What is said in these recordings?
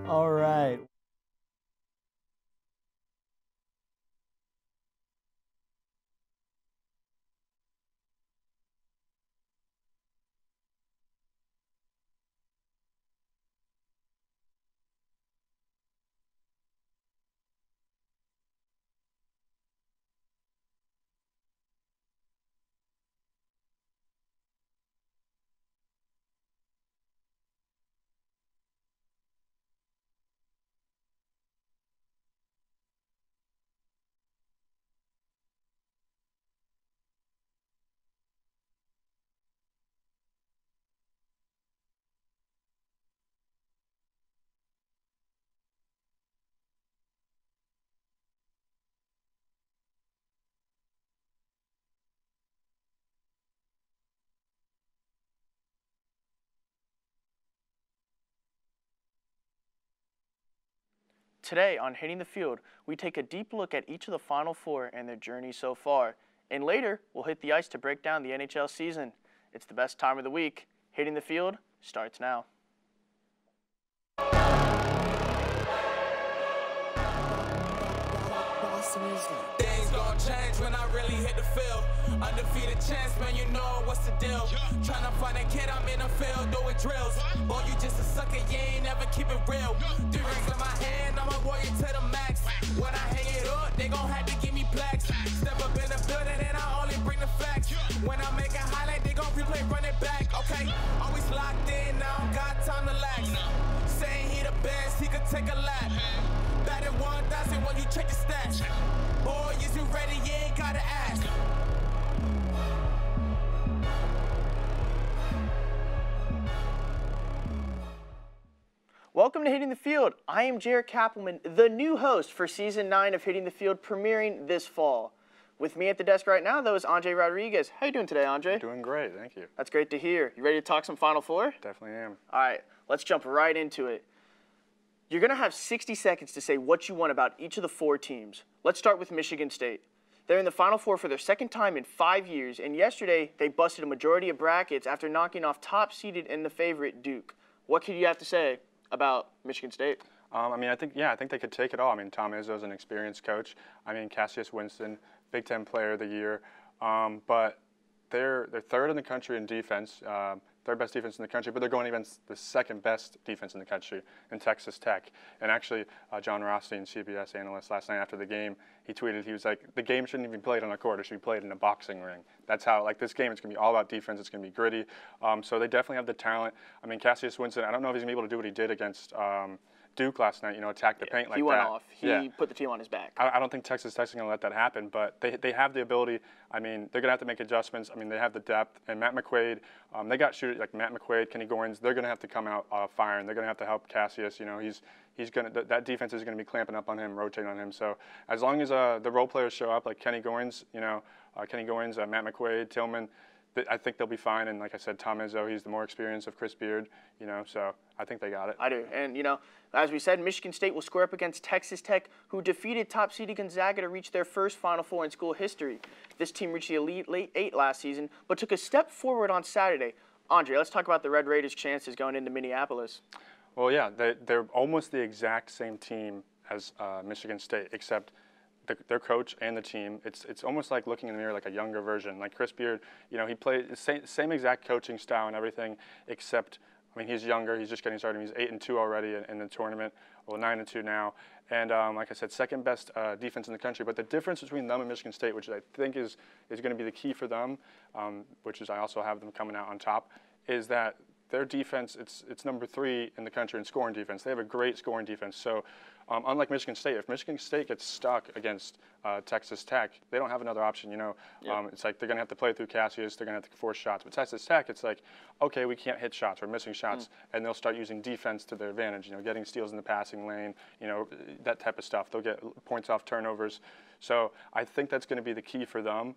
All right. Today on Hitting the Field, we take a deep look at each of the Final Four and their journey so far. And later, we'll hit the ice to break down the NHL season. It's the best time of the week. Hitting the Field starts now. Things gon' change when I really hit the field. Undefeated chance, man, you know what's the deal. Tryna find a kid, I'm in the field doing drills. Boy, you just a sucker, you ain't never keep it real. 3 rings in my hand, I'm a warrior to the max. When I hang it up, they gon' have to give me plaques. Step up in the building and I only bring the facts. When I make a highlight, they gon' replay, run it back. Okay, always locked in, now I don't got time to lax. Saying he the best, he could take a lap. Batted 1,000 when you check the stats. Boy, is you ready? You ain't gotta ask. Welcome to Hitting the Field. I am Jaret Kappelman, the new host for Season 9 of Hitting the Field, premiering this fall. With me at the desk right now, though, is Andre Rodriguez. How you doing today, Andre? Doing great, thank you. That's great to hear. You ready to talk some Final Four? Definitely am. All right, let's jump right into it. You're going to have 60 seconds to say what you want about each of the 4 teams. Let's start with Michigan State. They're in the Final Four for their second time in 5 years, and yesterday they busted a majority of brackets after knocking off top-seeded and the favorite Duke. What could you have to say about Michigan State? I think they could take it all. I mean, Tom Izzo's an experienced coach. I mean, Cassius Winston, Big Ten Player of the Year. But they're third in the country in defense, third best defense in the country, but they're going against the second best defense in the country in Texas Tech. And actually, John Rothstein, CBS analyst, last night after the game, he tweeted, he was like, the game shouldn't even be played on a court, it should be played in a boxing ring. That's how, like, this game, it's going to be all about defense, it's going to be gritty. So they definitely have the talent. I mean, Cassius Winston, I don't know if he's going to be able to do what he did against Duke last night, attack the paint like that. He went off. He put the team on his back. I don't think Texas Tech's going to let that happen, but they have the ability. I mean, they're going to have to make adjustments. I mean, they have the depth. And Matt McQuaid, they got shooters like Matt McQuaid, Kenny Goins. They're going to have to come out firing. They're going to have to help Cassius. He's going to that defense is going to be clamping up on him, rotating on him. So as long as the role players show up, like Kenny Goins, Matt McQuaid, Tillman, I think they'll be fine. And like I said, Tom Izzo, he's the more experienced of Chris Beard, so I think they got it. I do. And, as we said, Michigan State will square up against Texas Tech, who defeated top-seeded Gonzaga to reach their first Final Four in school history. This team reached the Elite Eight last season, but took a step forward on Saturday. Andre, let's talk about the Red Raiders' chances going into Minneapolis. Well, yeah, they're almost the exact same team as Michigan State, except their coach and the team, it's almost like looking in the mirror like a younger version. Like Chris Beard, he played the same exact coaching style and everything, except, I mean, he's younger. He's just getting started. He's 8-2 already in the tournament. Well, 9-2 now. And like I said, second best defense in the country. But the difference between them and Michigan State, which I think is going to be the key for them, which is I also have them coming out on top, is that their defense, it's number 3 in the country in scoring defense. They have a great scoring defense. So unlike Michigan State, if Michigan State gets stuck against Texas Tech, they don't have another option, It's like they're going to have to play through Cassius. They're going to have to force shots. But Texas Tech, it's like, okay, we can't hit shots. We're missing shots. And they'll start using defense to their advantage, getting steals in the passing lane, that type of stuff. They'll get points off turnovers. So I think that's going to be the key for them,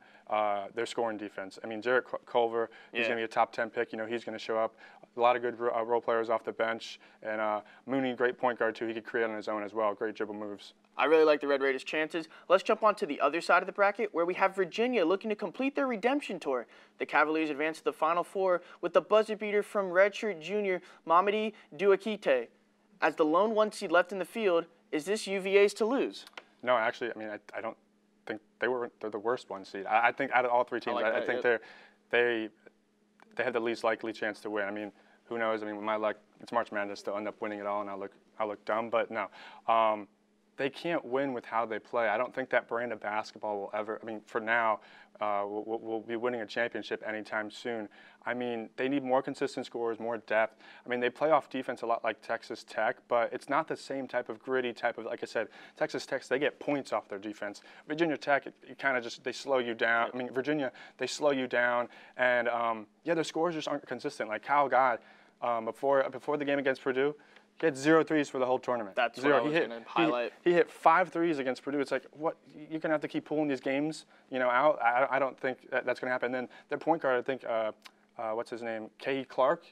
their scoring defense. I mean, Jaret Culver, he's going to be a top 10 pick. He's going to show up. A lot of good role players off the bench. And Mooney, great point guard, too. He could create on his own as well. Great dribble moves. I really like the Red Raiders' chances. Let's jump on to the other side of the bracket, where we have Virginia looking to complete their redemption tour. The Cavaliers advance to the Final Four with the buzzer beater from redshirt junior Mamadi Diakite. As the lone 1 seed left in the field, is this UVA's to lose? No, actually, I mean, I don't think they're the worst 1 seed. I think out of all 3 teams, I think they have the least likely chance to win. I mean, who knows? I mean, with my luck, it's March Madness. They'll end up winning it all, and I'll look dumb. But no, they can't win with how they play. I don't think that brand of basketball will ever. I mean, for now, we'll be winning a championship anytime soon. I mean, they need more consistent scores, more depth. I mean, they play off defense a lot like Texas Tech, but it's not the same type of gritty type of, like I said, Texas Tech, they get points off their defense. Virginia Tech, it kind of just, they slow you down. I mean, Virginia, they slow you down, and yeah, their scores just aren't consistent. Like Kyle God, before the game against Purdue, he had 0 threes for the whole tournament. That's what I was going to highlight. He hit 5 threes against Purdue. It's like, what? You're going to have to keep pulling these games, out. I don't think that's going to happen. And then their point guard, I think, what's his name? K. Clark.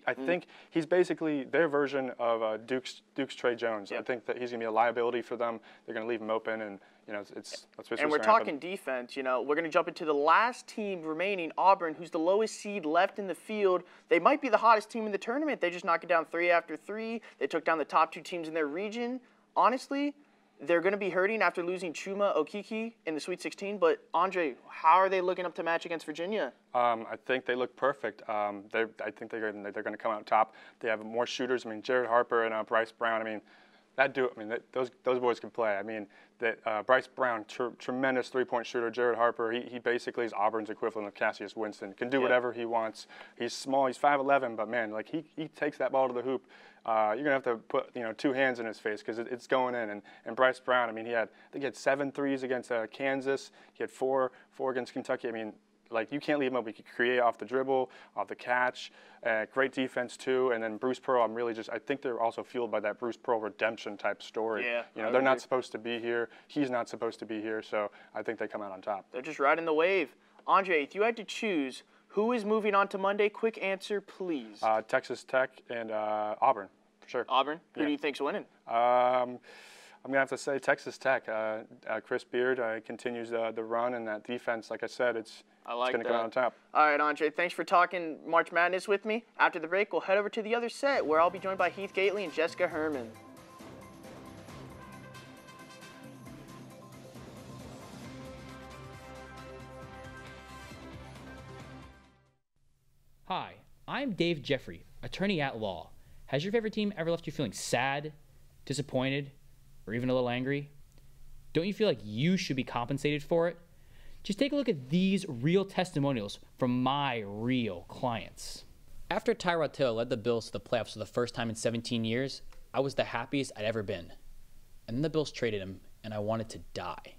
I think he's basically their version of Duke's Trey Jones. Yep. I think that he's going to be a liability for them. They're going to leave him open, and that's and we're talking defense. We're going to jump into the last team remaining, Auburn, who's the lowest seed left in the field. They might be the hottest team in the tournament. They just knocked it down 3 after 3. They took down the top 2 teams in their region. Honestly, they're going to be hurting after losing Chuma Okeke in the Sweet 16. But, Andre, how are they looking up to match against Virginia? I think they look perfect. I think they're going to come out top. They have more shooters. I mean, Jared Harper and Bryce Brown. I mean, those boys can play. I mean, Bryce Brown, tremendous three-point shooter. Jared Harper, he basically is Auburn's equivalent of Cassius Winston. Can do whatever he wants. He's small. He's 5'11", but man, like he takes that ball to the hoop. You're gonna have to put 2 hands in his face because it's going in. And Bryce Brown, I mean, I think he had 7 threes against Kansas. He had 4 against Kentucky. I mean, like, you can't leave him open. He can create off the dribble, off the catch. Great defense, too. And then Bruce Pearl, I think they're also fueled by that Bruce Pearl redemption type story. Yeah, they're not supposed to be here. He's not supposed to be here. So I think they come out on top. They're just riding the wave. Andre, if you had to choose who is moving on to Monday, quick answer, please. Texas Tech and Auburn, for sure. Auburn? Who do you think's winning? I'm going to have to say Texas Tech. Chris Beard continues the run, and that defense, like I said, it's going to come out on top. All right, Andre, thanks for talking March Madness with me. After the break, we'll head over to the other set, where I'll be joined by Heath Gately and Jessica Herman. Hi, I'm Dave Jeffrey, attorney at law. Has your favorite team ever left you feeling sad, disappointed, or even a little angry? Don't you feel like you should be compensated for it? Just take a look at these real testimonials from my real clients. After Tyrod Taylor led the Bills to the playoffs for the first time in 17 years, I was the happiest I'd ever been. And then the Bills traded him, and I wanted to die.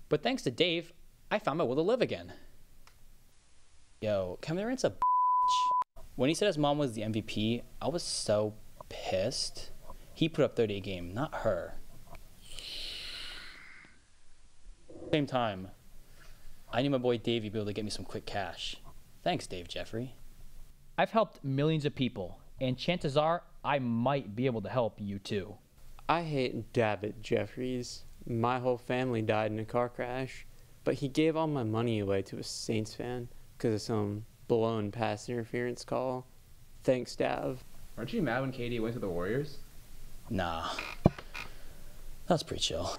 But thanks to Dave, I found my will to live again. Yo, Kevin Durant's a bitch. When he said his mom was the MVP, I was so pissed. He put up 30 a game, not her. Same time, I knew my boy Davey would be able to get me some quick cash. Thanks, Dave Jeffrey. I've helped millions of people, and chances are I might be able to help you too. I hate David Jeffries. My whole family died in a car crash, but he gave all my money away to a Saints fan because of some blown pass interference call. Thanks, Dav. Aren't you mad when KD went to the Warriors? Nah, that's pretty chill.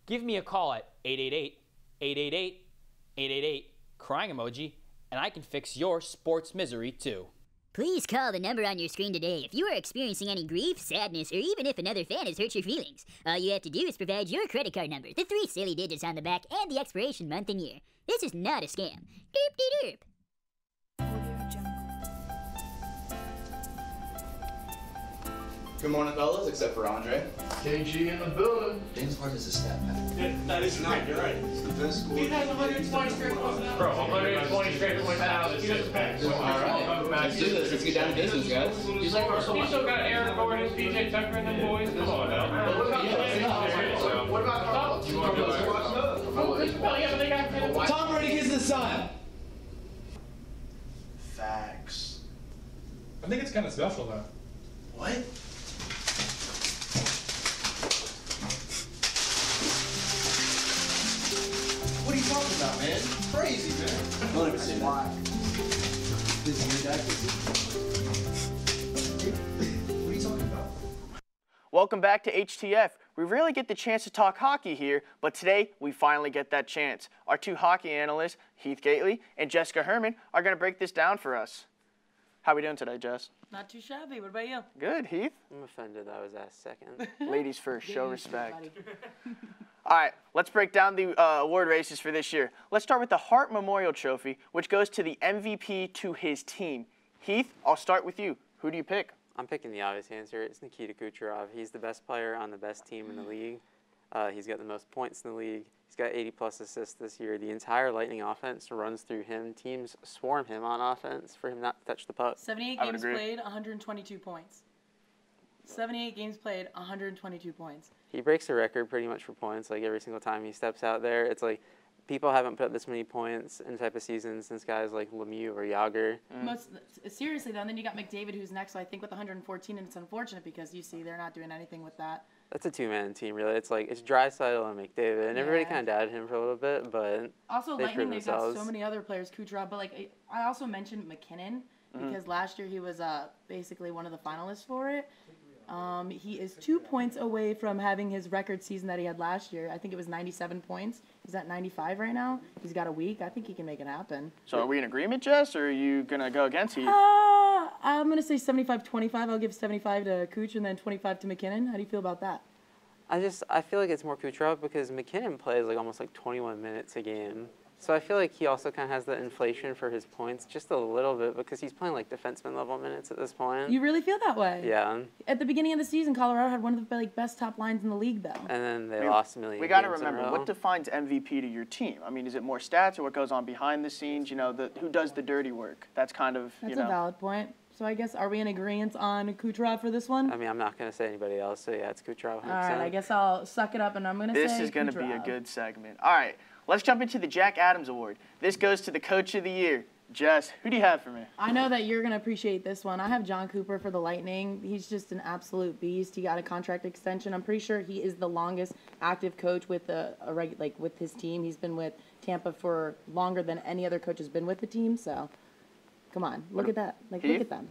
Give me a call at 888-888-888, crying emoji, and I can fix your sports misery too. Please call the number on your screen today if you are experiencing any grief, sadness, or even if another fan has hurt your feelings. All you have to do is provide your credit card number, the 3 silly digits on the back, and the expiration month and year. This is not a scam. Doop-de-doop. Good morning, fellas, except for Andre. KG in the building. James Harden's a stat man. Yeah, that is not, you're right. He's the best scorer. He has 120 straight points now. Bro, 120 straight points now. He doesn't back. All right, let's do this. Let's get down to business, guys. He's like, you still got Aaron Gordon, PJ Tucker, and them boys. Come on now. What about Tom Brady gets the sun. Facts. I think it's kind of special, though. What? What are you talking about, man? Crazy, man. Don't ever say that. This is your dad, What are you talking about? welcome back to HTF. We rarely get the chance to talk hockey here, but today we finally get that chance. Our two hockey analysts, Heath Gately and Jessica Herman, are going to break this down for us. How are we doing today, Jess? Not too shabby. What about you? Good, Heath. I'm offended I was asked second. Ladies first, show respect. All right, let's break down the award races for this year. Let's start with the Hart Memorial Trophy, which goes to the MVP to his team. Heath, I'll start with you. Who do you pick? I'm picking the obvious answer. It's Nikita Kucherov. He's the best player on the best team in the league. He's got the most points in the league. He's got 80-plus assists this year. The entire Lightning offense runs through him. Teams swarm him on offense for him not to touch the puck. 78 games played, 122 points. 78 games played, 122 points. He breaks the record pretty much for points. Like every single time he steps out there, it's like people haven't put up this many points in type of season since guys like Lemieux or Yager. Seriously, though, and then you got McDavid, who's next, I think, with 114, and it's unfortunate because you see they're not doing anything with that. That's a two-man team, really. It's like it's Draisaitl and McDavid, and everybody kind of doubted him for a little bit, but also Lightning, they've got so many other players, Kucherov, but like I also mentioned McKinnon because last year he was basically one of the finalists for it. He is 2 points away from having his record season that he had last year. I think it was 97 points. He's at 95 right now. He's got a week. I think he can make it happen. So are we in agreement, Jess, or are you going to go against Heath? I'm going to say 75-25. I'll give 75 to Kuch and then 25 to McKinnon. How do you feel about that? I feel like it's more Kucherov because McKinnon plays like almost like 21 minutes a game. So I feel like he also kind of has the inflation for his points just a little bit because he's playing like defenseman level minutes at this point. You really feel that way? Yeah. At the beginning of the season, Colorado had one of the best top lines in the league, though. And then they lost a million. We got to remember, what defines MVP to your team? I mean, is it more stats or what goes on behind the scenes? You know, who does the dirty work? That's kind of, That's a valid point. So I guess, are we in agreement on Kucherov for this one? I mean, I'm not going to say anybody else, so yeah, it's Kucherov. 100%. All right, I guess I'll suck it up and I'm going to say This is going to be a good segment. All right, let's jump into the Jack Adams Award. This goes to the Coach of the Year. Jess, who do you have for me? I know that you're going to appreciate this one. I have John Cooper for the Lightning. He's just an absolute beast. He got a contract extension. I'm pretty sure he is the longest active coach with with his team. He's been with Tampa for longer than any other coach has been with the team. So, come on, look at that. Look at them.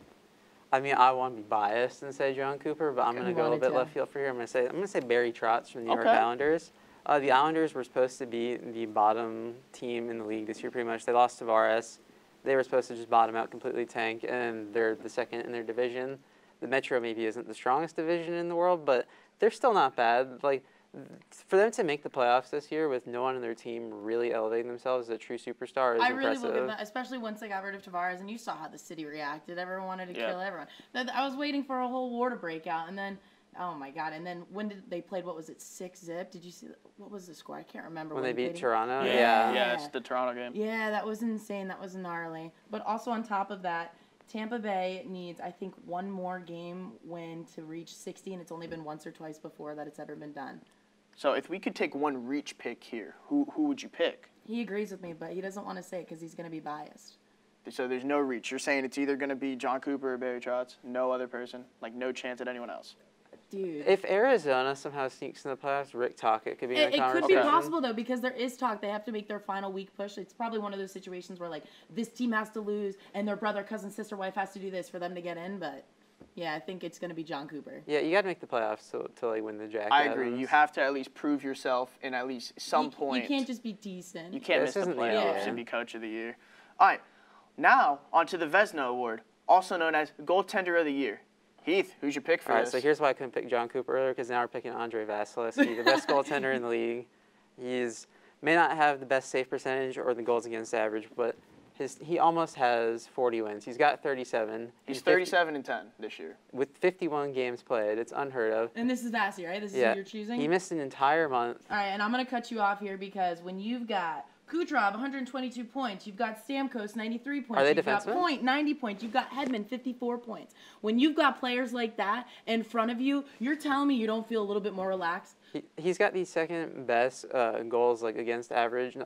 I mean, I want to be biased and say John Cooper, but I'm going to go a little bit left field for here. I'm going to say Barry Trotz from the New York Islanders. The Islanders were supposed to be the bottom team in the league this year, pretty much. They lost Tavares. They were supposed to just bottom out, completely tank, and they're the second in their division. The Metro maybe isn't the strongest division in the world, but they're still not bad. Like, for them to make the playoffs this year with no one on their team really elevating themselves as a true superstar is impressive. I really look at that, especially once they got rid of Tavares, and you saw how the city reacted. Everyone wanted to kill everyone. I was waiting for a whole war to break out, and then, oh my God, and then when did they played, 6-zip? Did you see, what was the score? I can't remember. When they beat Toronto? Yeah, it's the Toronto game. Yeah, that was insane. That was gnarly. But also on top of that, Tampa Bay needs, I think, one more game win to reach 60, and it's only been once or twice before that it's ever been done. So if we could take one reach pick here, who would you pick? He agrees with me, but he doesn't want to say it because he's going to be biased. So there's no reach. You're saying it's either going to be John Cooper or Barry Trotz, no other person, like no chance at anyone else. Dude. If Arizona somehow sneaks in the playoffs, Rick Tocchet could be in the conversation. It could be possible, though, because there is talk. They have to make their final week push. It's probably one of those situations where, like, this team has to lose, and their brother, cousin, sister, wife has to do this for them to get in, but... Yeah, I think it's going to be John Cooper. Yeah, you got to make the playoffs to like win the Jack I Adams. agree. You have to at least prove yourself in at least some point. You can't just be decent. You can't miss the playoffs and be Coach of the Year. All right, now on to the Vezina Award, also known as Goaltender of the Year. Heath, who's your pick for this? All right, so here's why I couldn't pick John Cooper earlier, because now we're picking Andrei Vasilevsky, the best goaltender in the league. May not have the best save percentage or the goals against average, but he almost has 40 wins. He's got 37. He's 37-10 this year. With 51 games played. It's unheard of. And this is Vassy, right? This is who you're choosing? He missed an entire month. All right, and I'm going to cut you off here because when you've got Kucherov, 122 points. You've got Stamkos, 93 points. Are they you've defensemen? got Point, 90 points. You've got Hedman, 54 points. When you've got players like that in front of you, you're telling me you don't feel a little bit more relaxed? He's got the second best goals against average,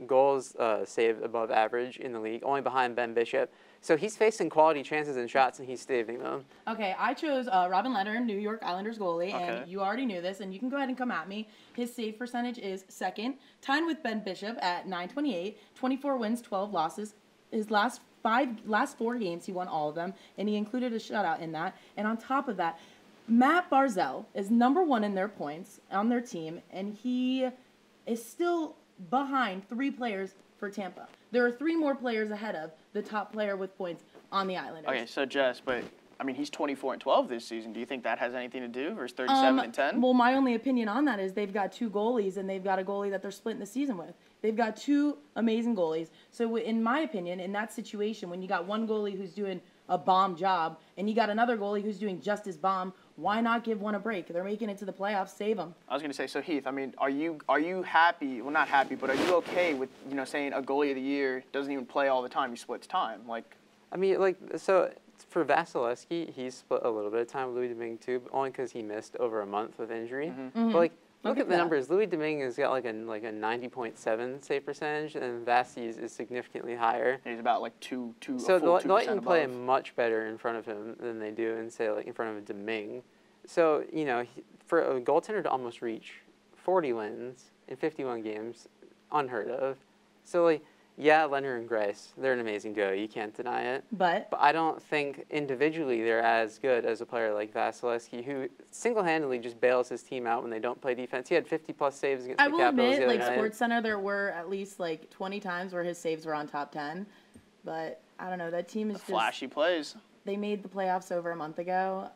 goals saved above average in the league, only behind Ben Bishop. So he's facing quality chances and shots, and he's saving them. Okay, I chose Robin Lehner, New York Islanders goalie, and you already knew this, and you can go ahead and come at me. His save percentage is second, tied with Ben Bishop at .928, 24 wins, 12 losses. His last four games, he won all of them, and he included a shutout in that. And on top of that, Matt Barzal is number 1 in their points on their team, and he is still behind 3 players for Tampa. There are 3 more players ahead of the top player with points on the Islanders. Okay, so Jess, but I mean, he's 24-12 this season. Do you think that has anything to do versus 37-10? Well, my only opinion on that is they've got 2 goalies, and they've got a goalie that they're splitting the season with. They've got 2 amazing goalies. So in my opinion, in that situation, when you got one goalie who's doing a bomb job, and you got another goalie who's doing just as bomb, why not give one a break? They're making it to the playoffs. Save them. I was going to say, so Heath, I mean, are you happy? Well, not happy, but are you okay with saying a goalie of the year doesn't even play all the time? He splits time, like. I mean, like, so for Vasilevsky, he's split a little bit of time with Louis Domingue too, but only because he missed over a month with injury. Mm-hmm. But like, look at the numbers. Louis Domingue has got like a 90.7 save percentage, and Vasi's is significantly higher. He's about like two. So the Lightning above. play much better in front of him than they do in, say, like in front of Domingue. So for a goaltender to almost reach 40 wins in 51 games, unheard of. So like, yeah, Leonard and Greiss, they're an amazing duo. You can't deny it. But I don't think individually they're as good as a player like Vasilevsky, who single-handedly just bails his team out when they don't play defense. He had 50-plus saves against the Capitals. I will admit, like night. SportsCenter, there were at least like 20 times where his saves were on top 10. But I don't know. That team is just flashy plays. They made the playoffs over a month ago.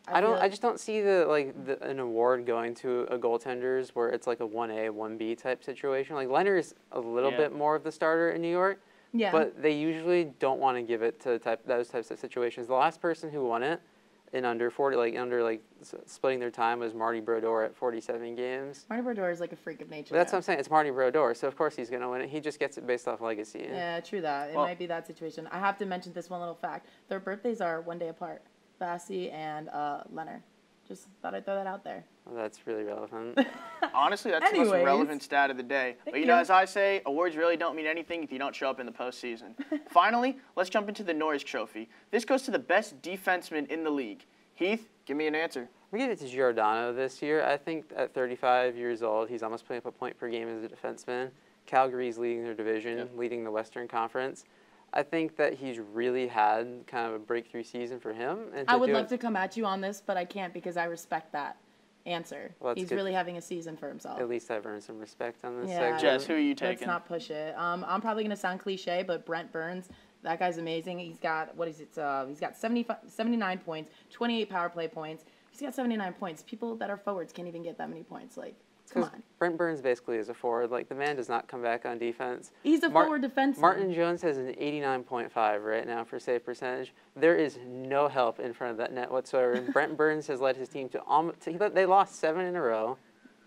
I just don't see an award going to a goaltenders where it's like a 1A, 1B type situation. Like Leonard's a little bit more of the starter in New York, but they usually don't want to give it to those types of situations. The last person who won it in under splitting their time was Marty Brodeur at 47 games. Marty Brodeur is like a freak of nature. But that's what I'm saying. It's Marty Brodeur, so of course he's going to win it. He just gets it based off legacy. Yeah, true that. It might be that situation. I have to mention this one little fact. Their birthdays are 1 day apart. Vasi and Leonard. Just thought I'd throw that out there. Well, that's really relevant. Honestly, that's the most relevant stat of the day. But as I say, awards really don't mean anything if you don't show up in the postseason. Finally, let's jump into the Norris Trophy. This goes to the best defenseman in the league. Heath, give me an answer. We give it to Giordano this year. I think at 35 years old, he's almost putting up a point per game as a defenseman. Calgary's leading their division, leading the Western Conference. I think that he's really had kind of a breakthrough season for him. And I would love to come at you on this, but I can't because I respect that answer. Well, he's really having a season for himself. At least I've earned some respect on this Yeah. segment. Jess, who are you taking? Let's not push it. I'm probably going to sound cliche, but Brent Burns, that guy's amazing. He's got, he's got 79 points, 28 power play points. He's got 79 points. People that are forwards can't even get that many points. Like, come on. Brent Burns basically is a forward. Like, the man does not come back on defense. He's a forward defenseman. Martin Jones has an 89.5 right now for save percentage. There is no help in front of that net whatsoever. And Brent Burns has led his team they lost 7 in a row,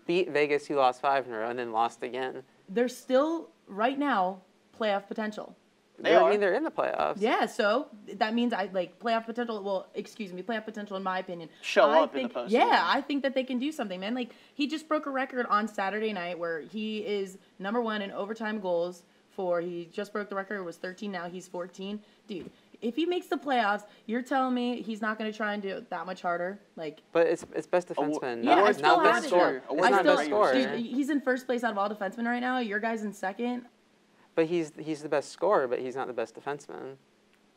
beat Vegas, who lost 5 in a row, and then lost again. They're still, right now, playoff potential. I mean, they're in the playoffs. Yeah, so that means playoff potential. Well, excuse me, playoff potential in my opinion. Show up in the postseason. Yeah, I think that they can do something, man. Like, he just broke a record on Saturday night where he is number 1 in overtime goals. He just broke the record. It was 13. Now he's 14. Dude, if he makes the playoffs, you're telling me he's not going to try and do it that much harder? But it's best defenseman. I still not best scorer. It's not best scorer. Dude, he's in first place out of all defensemen right now. Your guy's in second. But he's the best scorer, but he's not the best defenseman.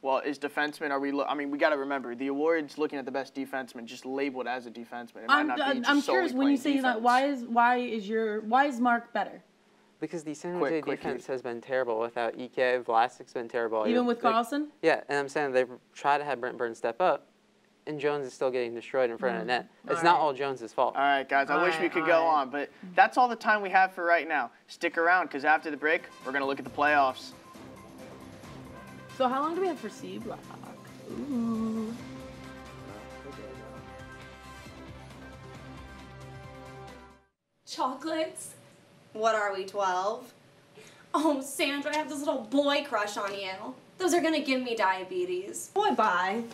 Well, is defenseman, we got to remember, the award's looking at the best defenseman, just labeled as a defenseman. It might not be just I'm solely curious when you say defense. that, why is Mark better? Because the San Jose defense has been terrible without EK. Vlasic's been terrible. Even with Carlson? Yeah, and I'm saying they've tried to have Brent Burns step up, and Jones is still getting destroyed in front of the net. It's not all Jones' fault. All right, guys, I wish we could go on, but that's all the time we have for right now. Stick around, because after the break, we're going to look at the playoffs. So how long do we have for C Block? Ooh. Chocolates? What are we, 12? Oh, Sandra, I have this little boy crush on you. Those are gonna give me diabetes. Boy, bye.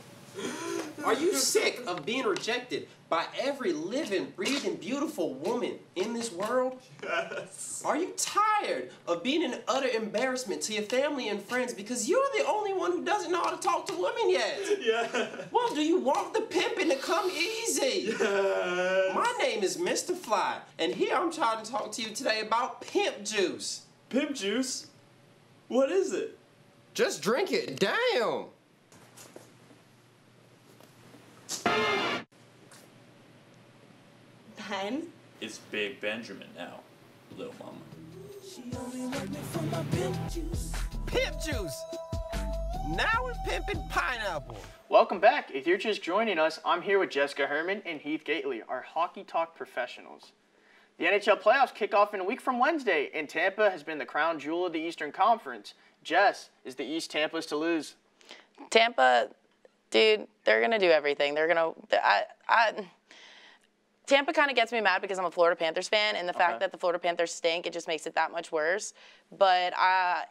Are you sick of being rejected by every living, breathing, beautiful woman in this world? Yes. Are you tired of being an utter embarrassment to your family and friends because you're the only one who doesn't know how to talk to women yet? Yeah. Well, do you want the pimping to come easy? Yes. My name is Mr. Fly, and here I'm trying to talk to you today about pimp juice. Pimp juice? What is it? Just drink it. Damn. Ben? It's Big Benjamin now, little mama. Pimp juice. Now we're pimping pineapple. Welcome back. If you're just joining us, I'm here with Jessica Herman and Heath Gately, our Hockey Talk professionals. The NHL Playoffs kick off in a week from Wednesday, and Tampa has been the crown jewel of the Eastern Conference. Jess, is the East Tampa's to lose? Tampa, dude, they're going to do everything. They're going to Tampa kind of gets me mad because I'm a Florida Panthers fan, and the fact that the Florida Panthers stink, it just makes it that much worse. But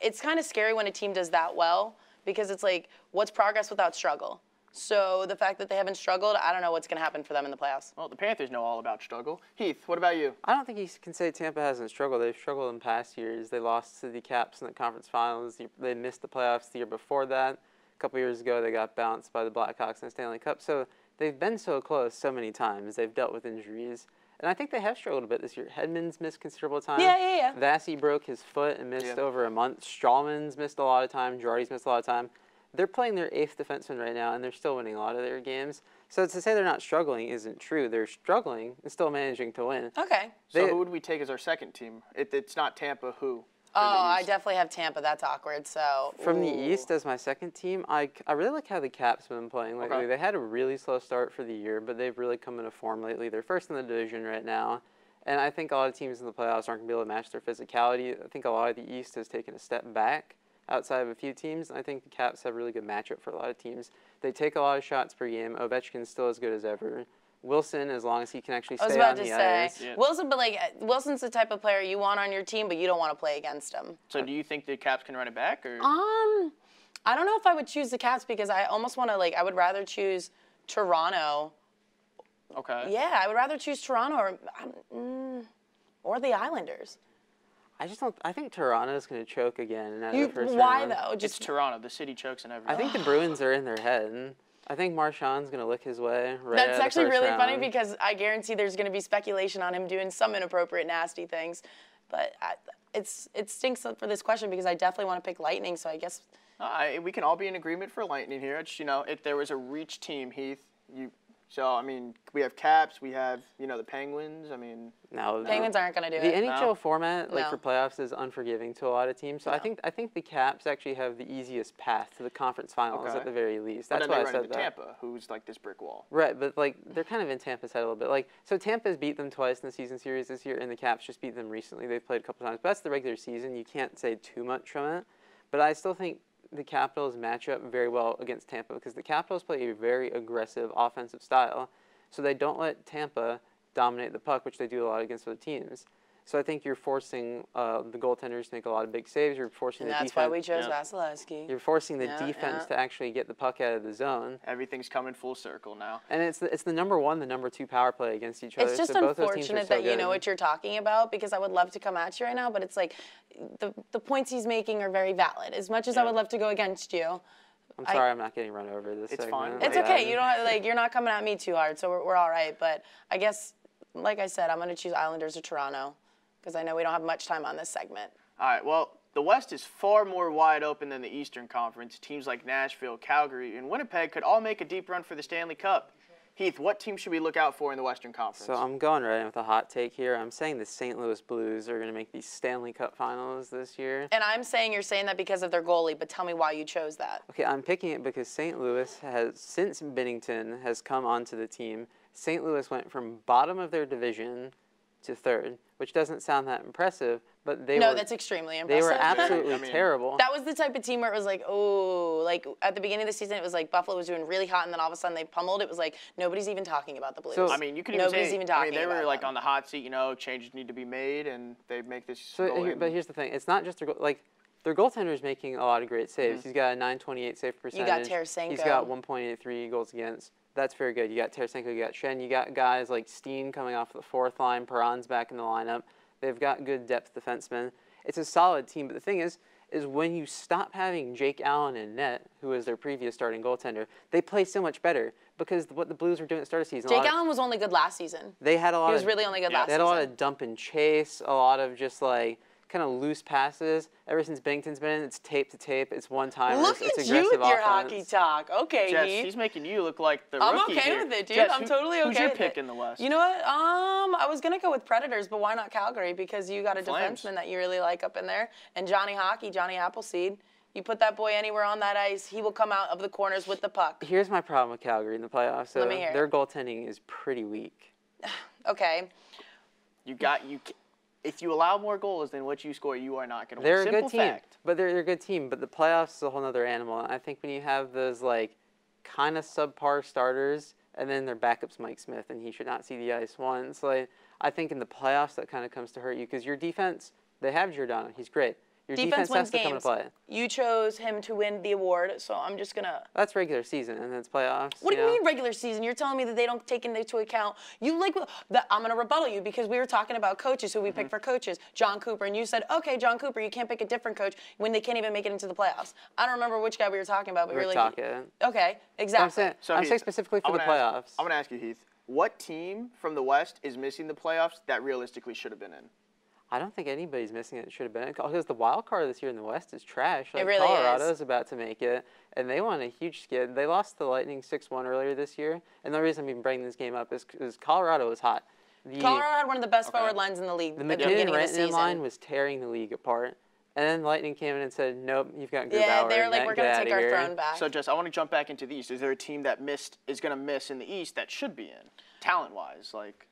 it's kind of scary when a team does that well because it's like, what's progress without struggle? So the fact that they haven't struggled, I don't know what's going to happen for them in the playoffs. Well, the Panthers know all about struggle. Heath, what about you? I don't think you can say Tampa hasn't struggled. They've struggled in past years. They lost to the Caps in the conference finals. They missed the playoffs the year before that. A couple years ago, they got bounced by the Blackhawks in the Stanley Cup. So they've been so close so many times. They've dealt with injuries. And I think they have struggled a bit this year. Hedman's missed considerable time. Yeah. Vassy broke his foot and missed over a month. Strawman's missed a lot of time. Girardi's missed a lot of time. They're playing their 8th defenseman right now, and they're still winning a lot of their games. So to say they're not struggling isn't true. They're struggling and still managing to win. Okay. So who would we take as our second team? It's not Tampa, who? Oh, I definitely have Tampa. That's awkward. So from the East as my second team, I really like how the Caps have been playing lately. They had a really slow start for the year, but they've really come into form lately. They're first in the division right now, and I think a lot of teams in the playoffs aren't going to be able to match their physicality. I think a lot of the East has taken a step back outside of a few teams, and I think the Caps have a really good matchup for a lot of teams. They take a lot of shots per game. Ovechkin's still as good as ever. Wilson, as long as he can actually stay on the ice. Wilson, but Wilson's the type of player you want on your team, but you don't want to play against him. So do you think the Caps can run it back, or? I don't know if I would choose the Caps because I almost want to I would rather choose Toronto. Okay. Yeah, I would rather choose Toronto or the Islanders. I just don't. I think Toronto's going to choke again. Why though? It's Toronto. The city chokes in everything. I think the Bruins are in their head. I think Marchand's going to lick his way right That's out actually of the really first funny round. because I guarantee there's going to be speculation on him doing some inappropriate, nasty things. But it stinks for this question because I definitely want to pick Lightning, so I guess... we can all be in agreement for Lightning here. It's, if there was a reach team, Heath, we have Caps, we have, the Penguins. Penguins aren't going to do it. The it. NHL format, for playoffs, is unforgiving to a lot of teams. So I think the Caps actually have the easiest path to the conference finals at the very least. That's why I said that. Tampa, who's like this brick wall. Right, but they're kind of in Tampa's head a little bit. So Tampa's beat them twice in the season series this year, and the Caps just beat them recently. They've played a couple times, but that's the regular season. You can't say too much from it. But I still think the Capitals match up very well against Tampa because the Capitals play a very aggressive offensive style, so they don't let Tampa dominate the puck, which they do a lot against other teams. So I think you're forcing the goaltenders to make a lot of big saves. You're forcing the defense. That's why we chose Vasilevsky. You're forcing the defense to actually get the puck out of the zone. Everything's coming full circle now. And it's the number 1, the number 2 power play against each other. It's just unfortunate that you know what you're talking about because I would love to come at you right now, but it's like the points he's making are very valid. As much as I would love to go against you. I'm sorry, I'm not getting run over this segment. Fine. It's okay. You don't you're not coming at me too hard, so we're all right. But I guess, like I said, I'm going to choose Islanders or Toronto because I know we don't have much time on this segment. All right. Well, the West is far more wide open than the Eastern Conference. Teams like Nashville, Calgary, and Winnipeg could all make a deep run for the Stanley Cup. Heath, what team should we look out for in the Western Conference? So I'm going right in with a hot take here. I'm saying the St. Louis Blues are going to make the Stanley Cup Finals this year. And I'm saying you're saying that because of their goalie, but tell me why you chose that. Okay, I'm picking it because St. Louis has, since Binnington has come onto the team, St. Louis went from bottom of their division to 3rd, which doesn't sound that impressive, but that's extremely impressive. They were absolutely terrible. That was the type of team where it was like, at the beginning of the season, it was like Buffalo was doing really hot, and then all of a sudden they pummeled. It was like nobody's even talking about the Blues. So, you could even say, they were like on the hot seat. Changes need to be made, and they make this. But here's the thing: it's not just their goaltender is making a lot of great saves. He's got a .928 save percentage. You got Tarasenko. He's got 1.83 goals against. That's very good. You got Tarasenko, you got Shen, you got guys like Steen coming off the 4th line, Perron's back in the lineup. They've got good depth defensemen. It's a solid team, but the thing is when you stop having Jake Allen in net, who was their previous starting goaltender, they play so much better because what the Blues were doing at the start of the season. Jake Allen was only good last season. They had a lot. He was really only good last season. They had a lot of dump and chase, a lot of just kind of loose passes. Ever since Bington's been in, it's tape to tape. It's one-timers. Look it's at you with aggressive your offense. hockey talk. Okay, Jess, Heath. he's making you look like the I'm rookie okay here. with it, dude. Jess, I'm totally okay Who's your with pick it. in the West? You know what? I was gonna go with Predators, but why not Calgary? Because you got a Flames. defenseman that you really like up in there, and Johnny Hockey, Johnny Appleseed. You put that boy anywhere on that ice, he will come out of the corners with the puck. Here's my problem with Calgary in the playoffs. So Let me hear their it. goaltending is pretty weak. Okay. If you allow more goals than what you score, you are not going to win. They're a Simple good team, fact. but they're a good team. But the playoffs is a whole other animal. And I think when you have those like kind of subpar starters, and then their backup's Mike Smith, and he should not see the ice once. Like I think in the playoffs that kind of comes to hurt you because your defense, they have Giordano, he's great. Your defense wins has to come games. to play. You chose him to win the award, so I'm just gonna. That's regular season, and that's playoffs. What do you mean regular season? You're telling me that they don't take into account. You like that? I'm gonna rebuttal you because we were talking about coaches who we picked for coaches. John Cooper, and you said, okay, John Cooper, you can't pick a different coach when they can't even make it into the playoffs. I don't remember which guy we were talking about, but we were like, okay, exactly. I'm saying specifically for the playoffs. I'm gonna ask you, Heath. What team from the West is missing the playoffs that realistically should have been in? I don't think anybody's missing it that should have been because the wild card this year in the West is trash. Like it really Colorado's about to make it, and they won a huge skid. They lost to the Lightning 6-1 earlier this year, and the reason I'm even bringing this game up is because Colorado was hot. Colorado had one of the best forward lines in the league. The at the beginning of the McKinnon-Renton season. line was tearing the league apart, and then Lightning came in and said, "Nope, you've got Grubauer." Yeah, they were like, "We're going gonna take our throne back." So, Jess, I want to jump back into the East. Is there a team that is going to miss in the East that should be in, talent-wise, like?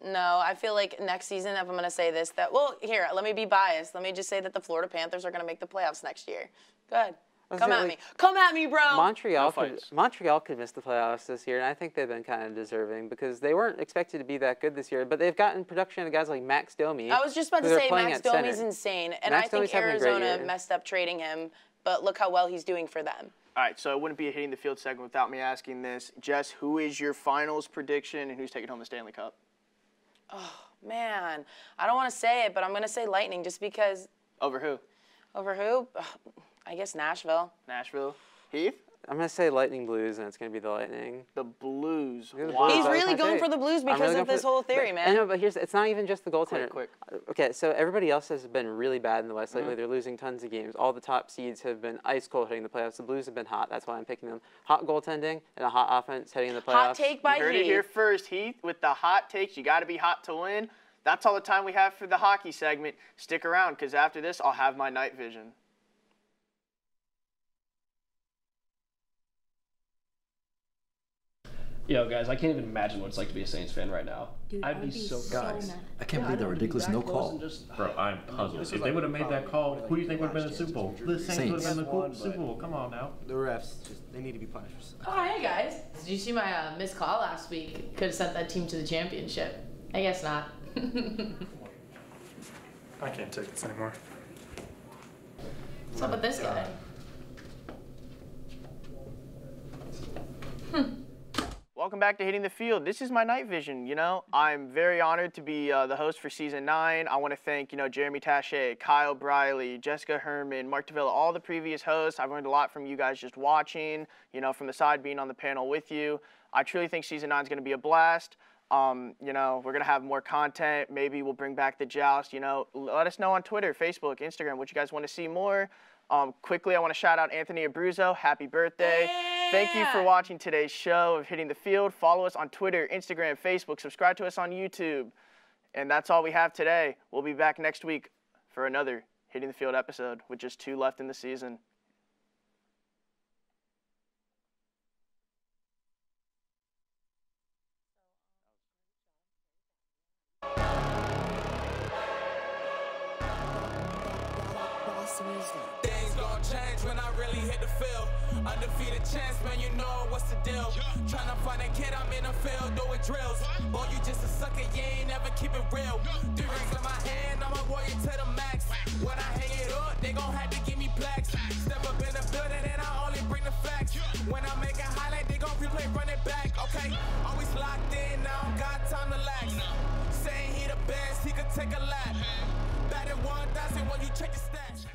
No, I feel like next season, if I'm going to say this, here, let me be biased. Let me just say that the Florida Panthers are going to make the playoffs next year. Go ahead. Come at me. Come at me, bro. Montreal could miss the playoffs this year, and I think they've been kind of deserving because they weren't expected to be that good this year, but they've gotten production of guys like Max Domi. I was just about to say Max Domi's insane, and I think Arizona messed up trading him, but look how well he's doing for them. All right, so it wouldn't be a Hitting the Field segment without me asking this. Jess, who is your finals prediction, and who's taking home the Stanley Cup? Oh, man. I don't want to say it, but I'm going to say Lightning just because. Over who? Over who? I guess Nashville. Nashville. Heath? I'm going to say Lightning Blues, and it's going to be the Lightning. The Blues. Wow. He's really going for the Blues because of this whole theory, man. I know, but it's not even just the goaltender. Quick. Okay, so everybody else has been really bad in the West lately. They're losing tons of games. All the top seeds have been ice cold heading the playoffs. The Blues have been hot. That's why I'm picking them. Hot goaltending and a hot offense heading in the playoffs. Hot take by Heath. You heard it here first, Heath. With the hot takes, you got to be hot to win. That's all the time we have for the hockey segment. Stick around, because after this, I'll have my night vision. Yo, guys, I can't even imagine what it's like to be a Saints fan right now. Dude, I'd be so guys. mad. I can't believe that ridiculous no call. Bro, I'm puzzled. If they would have made that call, who do you think would have been in the Super Bowl? The Saints would have been in the Super Bowl. Come on now. The refs, they need to be punished. Oh, hey guys. Did you see my missed call last week? Could have sent that team to the championship. I guess not. I can't take this anymore. What's up with this guy? Welcome back to Hitting the Field. This is my night vision, you know. I'm very honored to be the host for Season 9. I want to thank, Jeremy Taché, Kyle Briley, Jessica Herman, Mark Davila, all the previous hosts. I've learned a lot from you guys just watching, from the side, being on the panel with you. I truly think Season 9 is going to be a blast. We're going to have more content. Maybe we'll bring back the joust, Let us know on Twitter, Facebook, Instagram, what you guys want to see more. Quickly, I want to shout out Anthony Abruzzo. Happy birthday. Thank you for watching today's show of Hitting the Field. Follow us on Twitter, Instagram, Facebook. Subscribe to us on YouTube. And that's all we have today. We'll be back next week for another Hitting the Field episode with just 2 left in the season. Things gon' change when I really hit the field. Undefeated champs, man, you know what's the deal. Tryna find a kid, I'm in the field doing drills. Boy, you just a sucker, you ain't never keep it real. 3 rings in my hand, I'm a warrior to the max. When I hang it up, they gon' have to give me plaques. Step up in the building and I only bring the facts. When I make a highlight, they gon' replay, run it back, okay? Always locked in, now I don't got time to lax. Saying he the best, he could take a lap. Batting 1,000 when you check the stats.